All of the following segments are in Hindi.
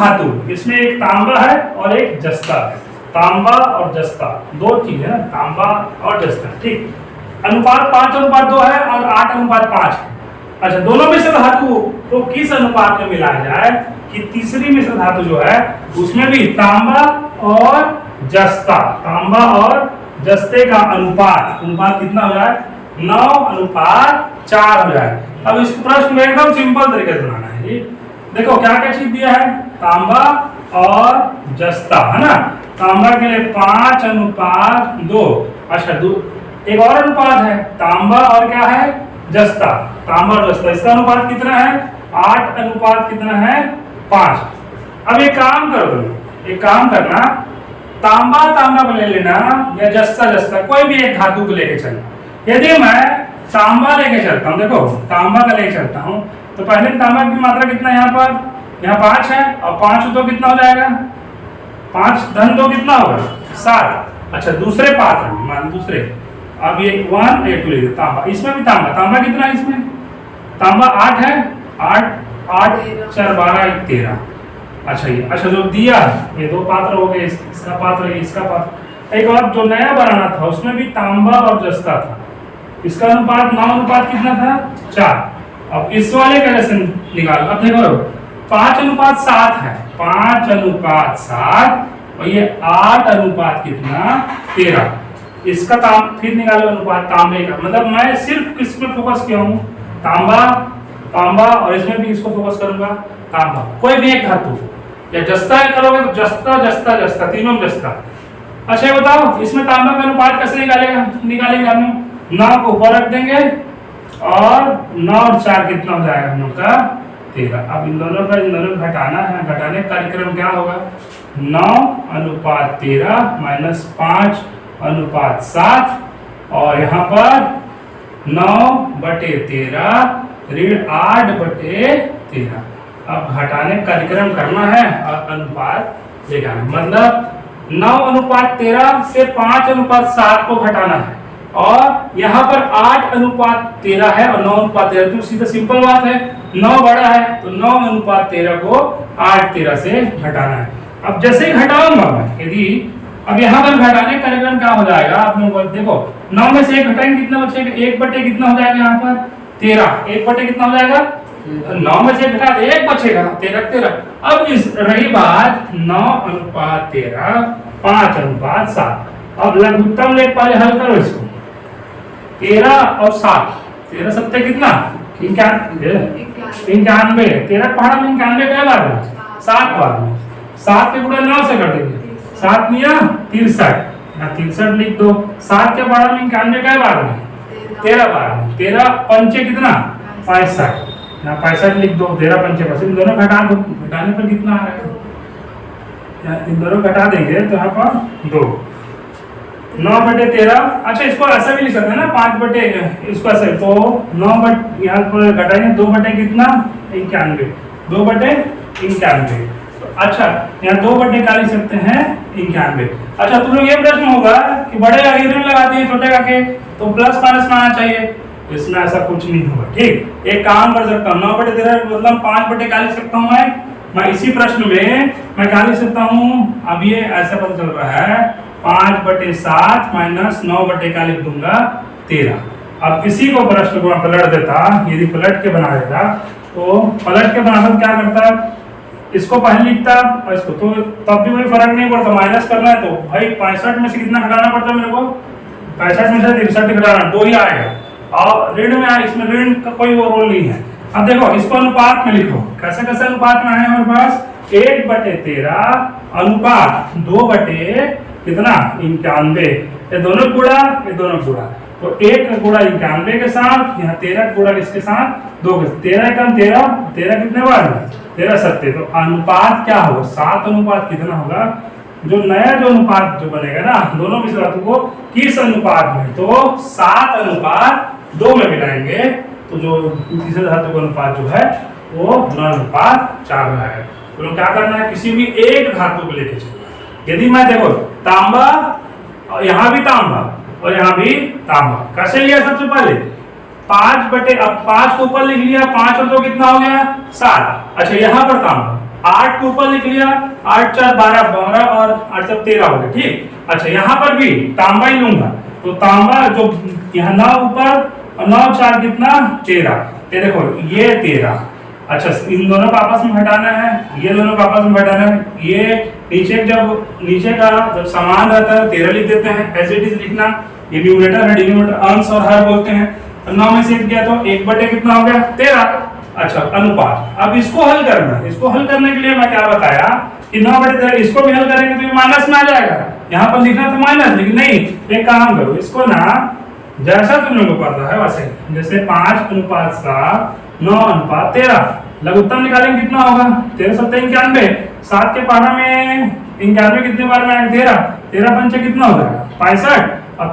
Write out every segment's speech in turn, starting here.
धातु, इसमें एक तांबा है और एक जस्ता है। तांबा और जस्ता दो चीज है ना, तांबा और जस्ता, ठीक। अनुपात 5:2 है और 8:5 है। अच्छा, दोनों मिश्र धातु को किस अनुपात में मिलाया जाए कि तीसरी मिश्र धातु जो है उसमें भी तांबा और जस्ता, तांबा और जस्ते का अनुपात कितना हो जाए? 9:4 हो जाए। अब इस प्रश्न में एकदम सिंपल तरीके से बनाना है जी। देखो क्या क्या चीज दिया है, तांबा और जस्ता, है ना। तांबा के लिए 5:2। अच्छा, एक और अनुपात है, तांबा और क्या है? जस्ता। तांबा और जस्ता, इसका अनुपात कितना है? 8 कितना है? 5। अब एक काम करो, एक काम करना, तांबा को ले लेना या जस्ता कोई भी एक धातु को लेके चलना। यदि मैं तांबा लेके चलता हूँ, देखो तांबा का लेके चलता हूँ, तो पहले तांबा की मात्रा कितना है? यहाँ पर यहाँ 5 है और 5 तो कितना हो जाएगा? 5 धन 2 कितना होगा? 7। अच्छा, दूसरे पात्र में मान दूसरे, अब ये 1 ये 2 ले लेते तांबा, इसमें भी तांबा कितना है? इसमें तांबा 8 है, 8 4 12 13। अच्छा, ये अच्छा जो दिया है ये 2 पात्र हो गए, इसका पात्र इसका पात्र। एक और जो नया बनाना था उसमें भी तांबा और जस्ता था, इसका अनुपात 9 कितना था? 4। अब इस वाले का जैसे निकालो, अब देखो 5:7 है, 5:7 और ये 8 कितना? 13। इसका फिर निकालो अनुपात तांबे का, मतलब मैं सिर्फ किस पे फोकस किया हूँ? तांबा और इसमें भी इसको फोकस करूंगा, तांबा। कोई भी एक धातु या जस्ता करोगे तो जस्ता तीनों में जस्ता। अच्छा, ये बताओ इसमें तांबा का अनुपात कैसे निकालेंगे हम? 9 को ऊपर रख देंगे और 9 और 4 कितना हो जाएगा हम लोग का? 13। अब इन दोनों का घटाना है, घटाने का कार्यक्रम क्या होगा? 9:13 - 5:7 और यहाँ पर 9/13 ऋण 8/13। अब घटाने का कार्यक्रम करना है और अनुपात लेना, मतलब 9:13 से 5:7 को घटाना है और यहाँ पर 8:13 है और 9:13, तो सीधा सिंपल बात है, 9 बड़ा है तो 9:13 को 8:13 से घटाना है। अब जैसे ही घटाऊंगा मैं, यदि अब यहाँ पर घटाने का कार्यक्रम क्या हो जाएगा आप लोग देखो, 9 में से 1 घटाएंगे कितना बचेगा? 1/, कितना हो जाएगा यहाँ पर? 13। 1/, कितना हो जाएगा? 9 में से घटा 1 बचेगा, 13। अब इस रही बात 9:13 5:7। अब लघुत्तम लेख पहले हल करो इसको, 13 और 7, 13 7 कितना? 91। 13 पहाड़ा में 91 क्या बार में? 7 बार में। 7 के गुणा 9 से कर देंगे, 7 निया 63, यहाँ 63 लिख दो। 7 के पहाड़ा में 91 क्या बार में? 13 बार में। 13 पंचे कितना? 65, यहाँ 65 लिख दो। 13 पंचे 65, इन दोनों घटा दो, घटाने पर कितना आ रहा है? इन दोनों घटा देंगे तो यहाँ पर 2, 9/13। अच्छा, इसको ऐसा भी लिख सकते हैं ना, 5/, इसको ऐसे तो 9 यहाँ पर घटाएंगे 2/ कितना? 91, 2/91। अच्छा, यहाँ 2/, क्या लिख सकते हैं? 91। अच्छा, तुम लोग ये प्रश्न होगा कि बड़े का ऋण लगाते हैं छोटे का के, तो प्लस माइनस में आना चाहिए, इसमें ऐसा कुछ नहीं होगा, ठीक। एक काम कर सकता हूँ, 9/13 मतलब 5/, क्या लिख सकता हूँ मैं इसी प्रश्न में मैं क्या लिख सकता हूँ? अब ये ऐसा पता चल रहा है 5/7 - 9/, क्या लिख दूंगा? 13। अब इसी को प्रश्न को पलट देता, यदि पलट के बना देता तो पलट के बनाकर क्या करता? इसको पहले लिखता और इसको, तो तब भी कोई फर्क नहीं पड़ता। माइनस करना है तो भाई 65 में से कितना घटाना पड़ता है मेरे को? 65 में से 63 घटाना, 2 ही आएगा। और ऋण में आए, इसमें ऋण का कोई वो रोल नहीं है। अब देखो इसको अनुपात में लिखो, कैसे कैसे अनुपात में आए हमारे पास? 1/13 अनुपात 2/ कितना? 91। ये दोनों गुणा, ये दोनों गुणा, तो 1 गुणा 91 के साथ, यहाँ 13 गुणा किसके साथ? 2 के। 13 कम 13, 13 कितने बार में? 13 7, तो अनुपात क्या होगा? 7 कितना होगा? जो नया जो अनुपात जो बनेगा ना दोनों मिश्र धातु को किस अनुपात में? तो 7:2 में मिलाएंगे, तो जो तीसरे धातु का अनुपात जो है वो 9:4 है। तो क्या करना है? किसी भी एक धातु को लेके चलना। यदि मैं देखो तांबा, यहाँ भी तांबा और यहाँ भी तांबा, कैसे लिया? सबसे पहले 5/, अब 5 को ऊपर लिख लिया, 5 और 2 कितना हो गया? 7। अच्छा, यहाँ पर तांबा 8 को ऊपर लिख लिया, 8 4 12 12 और 8 4 13 हो गया, ठीक। अच्छा यहाँ पर भी तांबा ही लूंगा, तो तांबा जो यहाँ 9 ऊपर और 9 4 कितना 13, ये देखो ये 13। अच्छा इन दोनों को आपस में घटाना है, ये दोनों को आपस में घटाना है, ये नीचे का जब समान रहता है 13 लिख देते हैं, एज इट इज लिखना। ये न्यूमरेटर है, डिनोमिनेटर अंश और हर बोलते हैं। तो 9 में से गया तो 1 बटे कितना हो गया 13। अच्छा अनुपात, अब इसको हल करना है। इसको हल करने के लिए मैं क्या बताया कि 9 बटे 13, इसको भी हल करेंगे तो ये माइनस में आ जाएगा। यहाँ पर लिखना था माइनस, लेकिन नहीं, एक काम करो, इसको ना जैसा तुम लोगों को पता है वैसे, जैसे 5:7 9:13, लघुत्तम निकालेंगे कितना होगा 13 7 91। 7 के पहाड़ा में 91 कितने बार में आएगा 13, 13 पंचे कितना हो जाएगा 65, और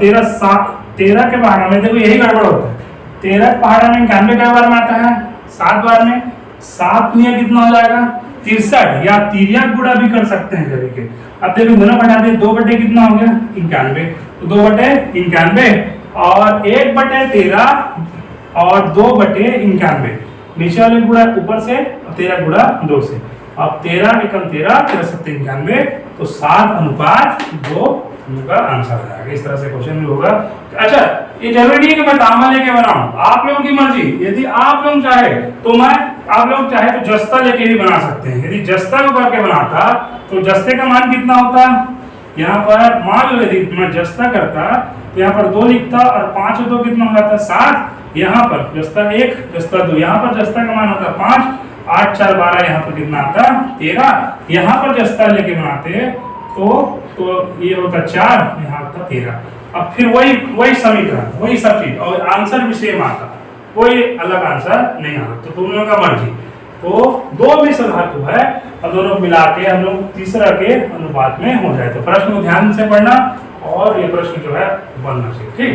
13 के पहाड़ा में देखो यही गड़बड़ होता है, 13 के पहाड़ा में 91 कई बार में आता है 7 बार में, 7 में कितना हो जाएगा 63, या तिर्यक गुणा भी कर सकते हैं कभी के। अब देखो दोनों बढ़ा दिए, 2 बटे कितना हो गया 91, तो 2 बटे 91 और 1 बटे 13 और 2 बटे 91, नीचे वाले गुणा ऊपर से और 13 गुणा 2 से। अब 13 एकम 13, 13 7 91, तो 7:2 का आंसर आ जाएगा। इस तरह से क्वेश्चन भी होगा। अच्छा ये जरूरी नहीं कि मैं तांबा लेके बनाऊं, आप लोगों की मर्जी। यदि आप लोग चाहे तो आप लोग चाहे तो जस्ता लेके भी बना सकते हैं। यदि जस्ता को करके बनाता तो जस्ते का मान कितना होता, यहाँ पर मान लो यदि मैं जस्ता करता तो यहाँ पर 2 लिखता और 5 2 कितना हो जाता 7, यहाँ पर जस्ता 1 जस्ता 2, यहाँ पर जस्ता का मान होता 5, 8 4 12, यहाँ पर कितना आता 13, यहाँ पर जस्ता लेके बनाते तो ये होता 4, यहाँ होता 13। अब फिर वही समीकरण वही सब चीज और आंसर भी सेम आता, कोई अलग आंसर नहीं आता। तो तुम लोगों का मर्जी। तो 2 मिश्र धातु है और दोनों मिला के हम लोग तीसरा के अनुपात में हो जाए। तो प्रश्न को ध्यान से पढ़ना और ये प्रश्न जो है बनना चाहिए, ठीक।